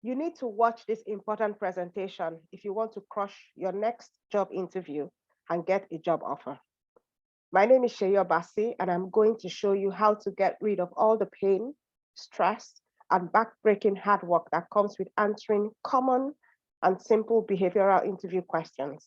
You need to watch this important presentation if you want to crush your next job interview and get a job offer. My name is Sheyo Basi, and I'm going to show you how to get rid of all the pain, stress, and backbreaking hard work that comes with answering common and simple behavioral interview questions.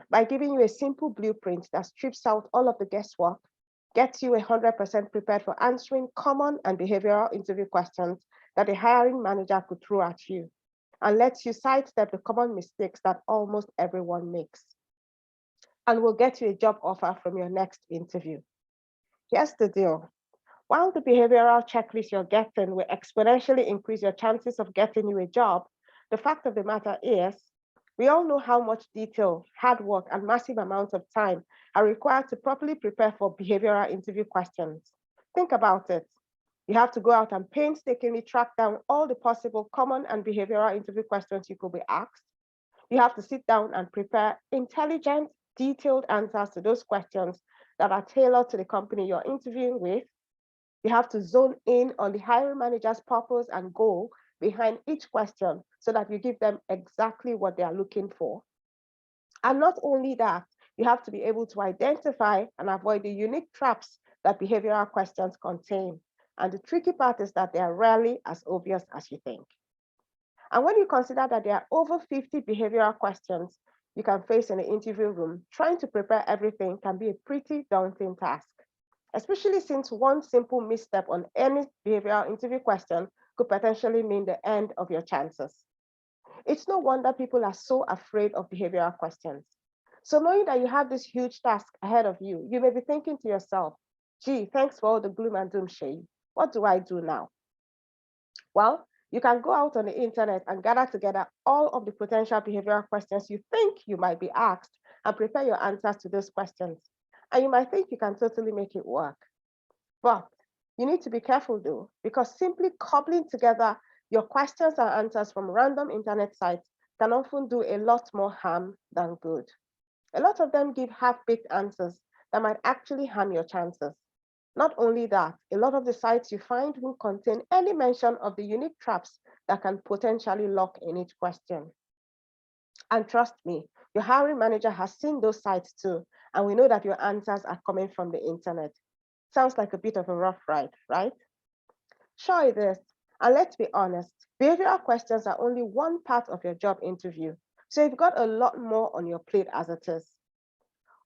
By giving you a simple blueprint that strips out all of the guesswork, gets you 100% prepared for answering common and behavioral interview questions that a hiring manager could throw at you, and lets you sidestep the common mistakes that almost everyone makes, and will get you a job offer from your next interview. Here's the deal. While the behavioral checklist you're getting will exponentially increase your chances of getting you a job, the fact of the matter is, we all know how much detail, hard work, and massive amounts of time are required to properly prepare for behavioral interview questions. Think about it. You have to go out and painstakingly track down all the possible common and behavioral interview questions you could be asked. You have to sit down and prepare intelligent, detailed answers to those questions that are tailored to the company you're interviewing with. You have to zone in on the hiring manager's purpose and goal behind each question so that you give them exactly what they are looking for. And not only that, you have to be able to identify and avoid the unique traps that behavioral questions contain. And the tricky part is that they are rarely as obvious as you think. And when you consider that there are over 50 behavioral questions you can face in the interview room, trying to prepare everything can be a pretty daunting task, especially since one simple misstep on any behavioral interview question could potentially mean the end of your chances. It's no wonder people are so afraid of behavioral questions. So knowing that you have this huge task ahead of you, you may be thinking to yourself, gee, thanks for all the gloom and doom, Shay. What do I do now? Well, you can go out on the internet and gather together all of the potential behavioral questions you think you might be asked and prepare your answers to those questions. And you might think you can totally make it work. But you need to be careful though, because simply cobbling together your questions and answers from random internet sites can often do a lot more harm than good. A lot of them give half baked answers that might actually harm your chances. Not only that, a lot of the sites you find will contain any mention of the unique traps that can potentially lock in each question. And trust me, your hiring manager has seen those sites too, and we know that your answers are coming from the internet. Sounds like a bit of a rough ride, right? Sure it is. And let's be honest, behavioral questions are only one part of your job interview. So you've got a lot more on your plate as it is.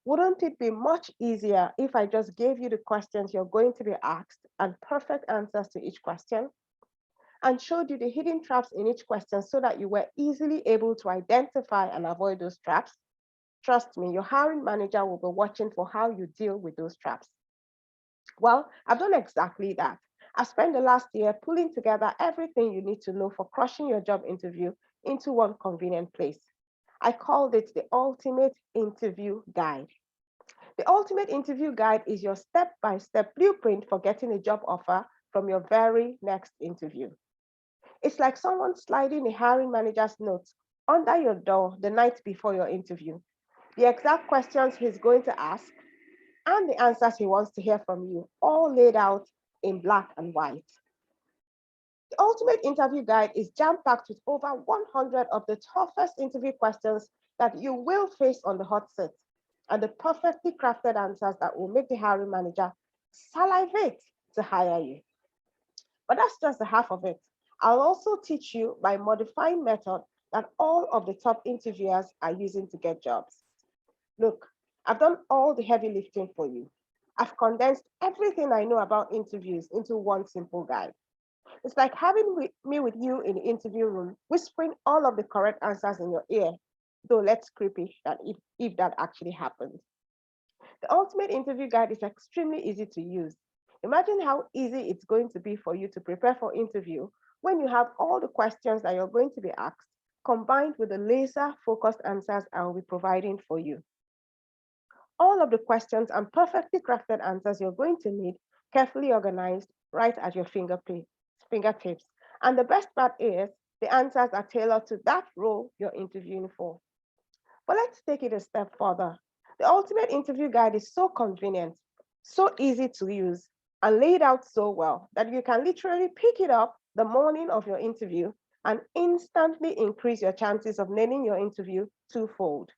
Wouldn't it be much easier if I just gave you the questions you're going to be asked and perfect answers to each question, and showed you the hidden traps in each question so that you were easily able to identify and avoid those traps? Trust me, your hiring manager will be watching for how you deal with those traps. Well, I've done exactly that. I spent the last year pulling together everything you need to know for crushing your job interview into one convenient place. I called it the Ultimate Interview Guide. The Ultimate Interview Guide is your step by step blueprint for getting a job offer from your very next interview. It's like someone sliding a hiring manager's notes under your door the night before your interview. The exact questions he's going to ask and the answers he wants to hear from you, all laid out in black and white. The Ultimate Interview Guide is jam-packed with over 100 of the toughest interview questions that you will face on the hot seat, and the perfectly crafted answers that will make the hiring manager salivate to hire you. But that's just the half of it. I'll also teach you my modifying method that all of the top interviewers are using to get jobs. Look, I've done all the heavy lifting for you. I've condensed everything I know about interviews into one simple guide. It's like having me with you in the interview room, whispering all of the correct answers in your ear, though let's creepy that if that actually happens. The Ultimate Interview Guide is extremely easy to use. Imagine how easy it's going to be for you to prepare for interview when you have all the questions that you're going to be asked, combined with the laser focused answers I will be providing for you. All of the questions and perfectly crafted answers you're going to need, carefully organized right at your fingertips. And the best part is the answers are tailored to that role you're interviewing for. But let's take it a step further. The Ultimate Interview Guide is so convenient, so easy to use, and laid out so well that you can literally pick it up the morning of your interview and instantly increase your chances of nailing your interview twofold.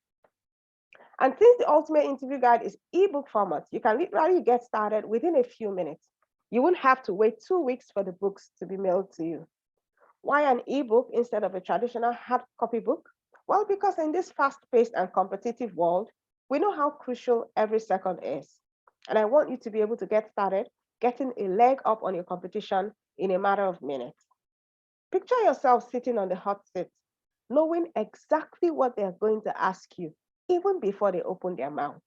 And since the Ultimate Interview Guide is ebook format, you can literally get started within a few minutes. You won't have to wait 2 weeks for the books to be mailed to you. Why an ebook instead of a traditional hard copy book? Well, because in this fast-paced and competitive world, we know how crucial every second is. And I want you to be able to get started, getting a leg up on your competition in a matter of minutes. Picture yourself sitting on the hot seat, knowing exactly what they're going to ask you, even before they open their mouth.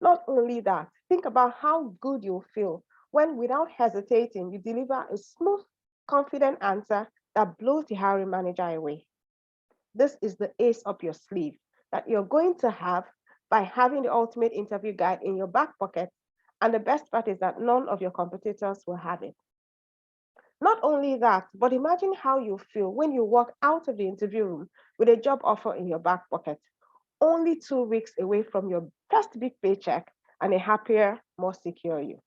Not only that, think about how good you'll feel when, without hesitating, you deliver a smooth, confident answer that blows the hiring manager away. This is the ace up your sleeve that you're going to have by having the Ultimate Interview Guide in your back pocket. And the best part is that none of your competitors will have it. Not only that, but imagine how you feel when you walk out of the interview room with a job offer in your back pocket, only 2 weeks away from your first big paycheck and a happier, more secure you.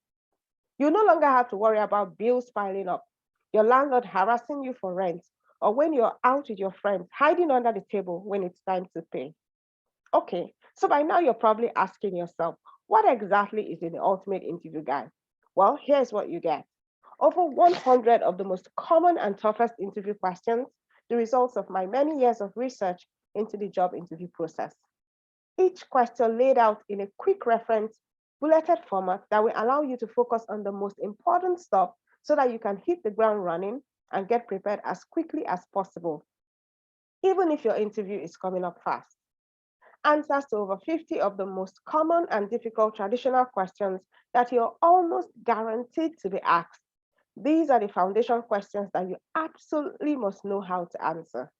You no longer have to worry about bills piling up, your landlord harassing you for rent, or when you're out with your friends, hiding under the table when it's time to pay. Okay, so by now you're probably asking yourself, what exactly is in the Ultimate Interview Guide? Well, here's what you get. Over 100 of the most common and toughest interview questions, the results of my many years of research into the job interview process. Each question laid out in a quick reference, bulleted format that will allow you to focus on the most important stuff so that you can hit the ground running and get prepared as quickly as possible, even if your interview is coming up fast. Answers to over 50 of the most common and difficult traditional questions that you're almost guaranteed to be asked. These are the foundation questions that you absolutely must know how to answer.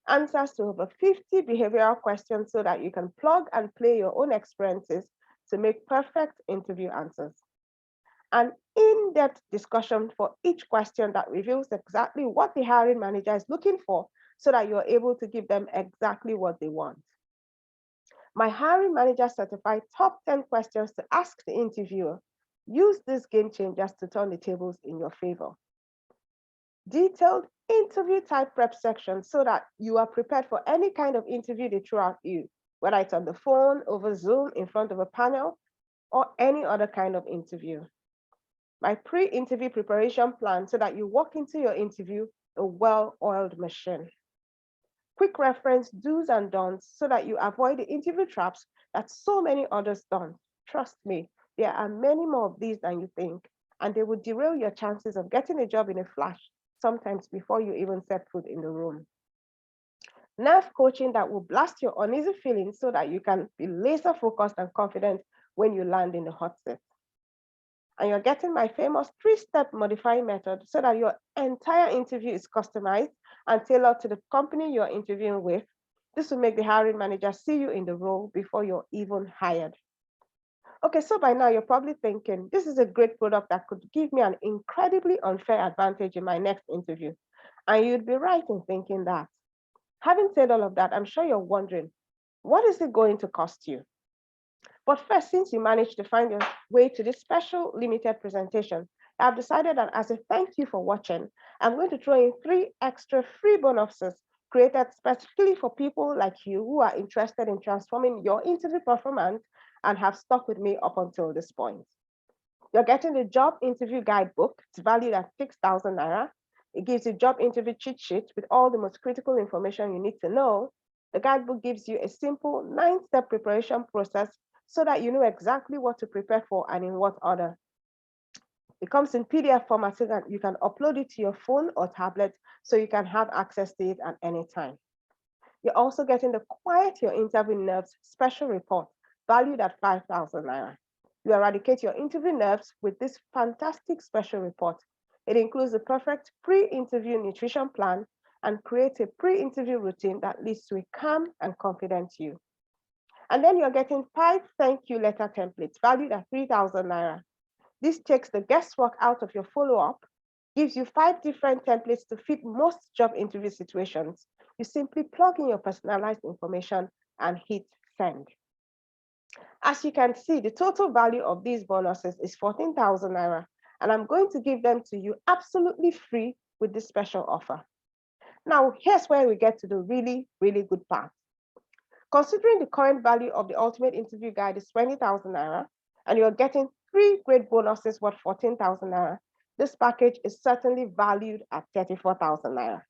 Answers to over 50 behavioral questions so that you can plug and play your own experiences to make perfect interview answers. An in-depth discussion for each question that reveals exactly what the hiring manager is looking for so that you're able to give them exactly what they want. My hiring manager certified top 10 questions to ask the interviewer. Use these game changers to turn the tables in your favor. Detailed interview type prep section so that you are prepared for any kind of interview they throw at you, whether it's on the phone, over Zoom, in front of a panel, or any other kind of interview. My pre-interview preparation plan so that you walk into your interview a well-oiled machine. Quick reference do's and don'ts so that you avoid the interview traps that so many others don't. Trust me, there are many more of these than you think, and they will derail your chances of getting a job in a flash, sometimes before you even set foot in the room. Nerve coaching that will blast your uneasy feelings so that you can be laser focused and confident when you land in the hot seat. And you're getting my famous 3-step modifying method so that your entire interview is customized and tailored to the company you're interviewing with. This will make the hiring manager see you in the role before you're even hired. Okay, so by now you're probably thinking, this is a great product that could give me an incredibly unfair advantage in my next interview. And you'd be right in thinking that. Having said all of that, I'm sure you're wondering, what is it going to cost you? But first, since you managed to find your way to this special limited presentation, I've decided that as a thank you for watching, I'm going to throw in 3 extra free bonuses created specifically for people like you who are interested in transforming your interview performance and have stuck with me up until this point. You're getting the job interview guidebook. It's valued at 6,000 Naira. It gives you job interview cheat sheet with all the most critical information you need to know. The guidebook gives you a simple 9-step preparation process so that you know exactly what to prepare for and in what order. It comes in PDF format so that you can upload it to your phone or tablet so you can have access to it at any time. You're also getting the Quiet Your Interview Nerves special report valued at 5,000 Naira. You eradicate your interview nerves with this fantastic special report. It includes the perfect pre-interview nutrition plan and creates a pre-interview routine that leads to a calm and confident you. And then you're getting 5 thank you letter templates valued at 3,000 Naira. This takes the guesswork out of your follow-up, gives you 5 different templates to fit most job interview situations. You simply plug in your personalized information and hit send. As you can see, the total value of these bonuses is 14,000 Naira, and I'm going to give them to you absolutely free with this special offer. Now, here's where we get to the really, really good part. Considering the current value of the ultimate interview guide is 20,000 naira, and you're getting 3 great bonuses worth 14,000 naira, this package is certainly valued at 34,000 naira.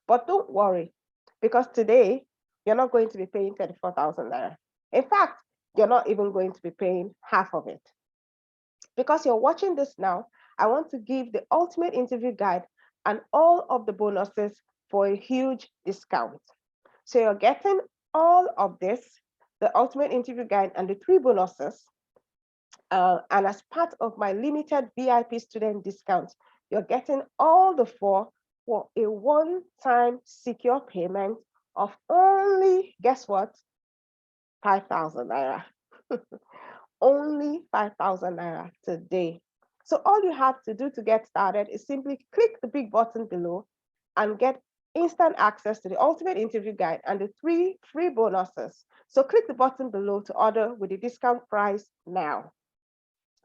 But don't worry, because today you're not going to be paying 34,000 naira. In fact, you're not even going to be paying half of it. Because you're watching this now, I want to give the ultimate interview guide and all of the bonuses for a huge discount. So you're getting all of this, the ultimate interview guide and the 3 bonuses. And as part of my limited VIP student discount, you're getting all the 4 for a one-time secure payment of only, guess what? 5,000 naira. Only 5,000 naira today. So all you have to do to get started is simply click the big button below and get instant access to the ultimate interview guide and the 3 free bonuses. So click the button below to order with the discount price now.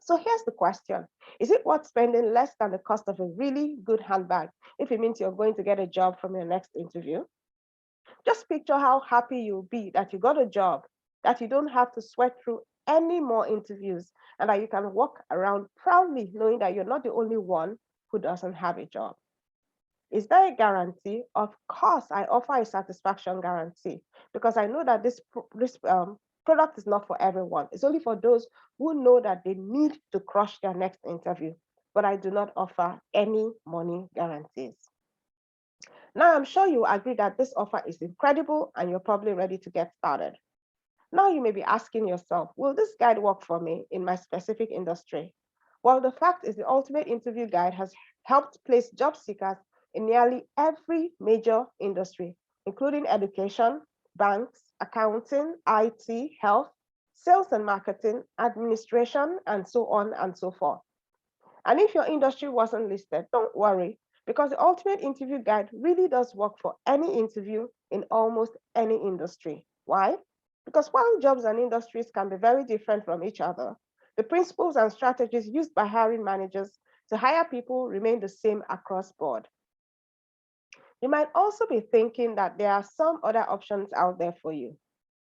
So here's the question. Is it worth spending less than the cost of a really good handbag if it means you're going to get a job from your next interview? Just picture how happy you'll be that you got a job, that you don't have to sweat through any more interviews, and that you can walk around proudly knowing that you're not the only one who doesn't have a job. Is there a guarantee? Of course, I offer a satisfaction guarantee because I know that this product is not for everyone. It's only for those who know that they need to crush their next interview, but I do not offer any money guarantees. Now, I'm sure you agree that this offer is incredible and you're probably ready to get started. Now you may be asking yourself, will this guide work for me in my specific industry? Well, the fact is the ultimate interview guide has helped place job seekers in nearly every major industry, including education, banks, accounting, IT, health, sales and marketing, administration, and so on and so forth. And if your industry wasn't listed, don't worry, because the ultimate interview guide really does work for any interview in almost any industry. Why? Because while jobs and industries can be very different from each other, the principles and strategies used by hiring managers to hire people remain the same across board. You might also be thinking that there are some other options out there for you.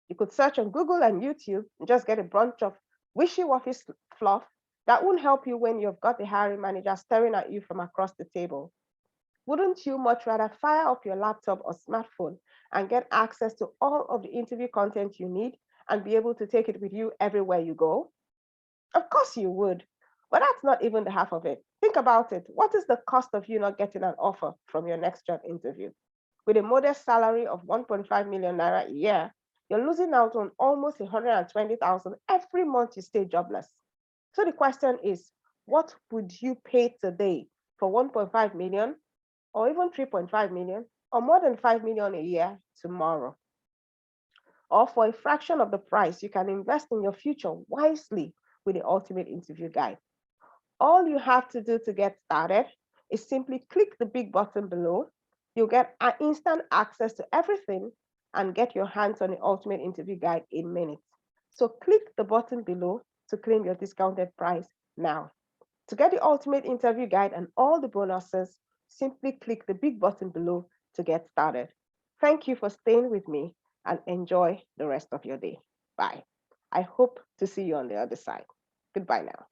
You could search on Google and YouTube and just get a bunch of wishy-washy fluff that won't help you when you've got the hiring manager staring at you from across the table. Wouldn't you much rather fire up your laptop or smartphone and get access to all of the interview content you need and be able to take it with you everywhere you go? Of course you would, but that's not even the half of it. Think about it. What is the cost of you not getting an offer from your next job interview? With a modest salary of 1.5 million naira a year, you're losing out on almost 120,000 every month you stay jobless. So the question is, what would you pay today for 1.5 million or even 3.5 million or more than 5 million a year tomorrow? Or for a fraction of the price, you can invest in your future wisely with the ultimate interview guide. All you have to do to get started is simply click the big button below. You'll get instant access to everything and get your hands on the ultimate interview guide in minutes. So click the button below to claim your discounted price now. To get the ultimate interview guide and all the bonuses, simply click the big button below to get started. Thank you for staying with me and enjoy the rest of your day. Bye. I hope to see you on the other side. Goodbye now.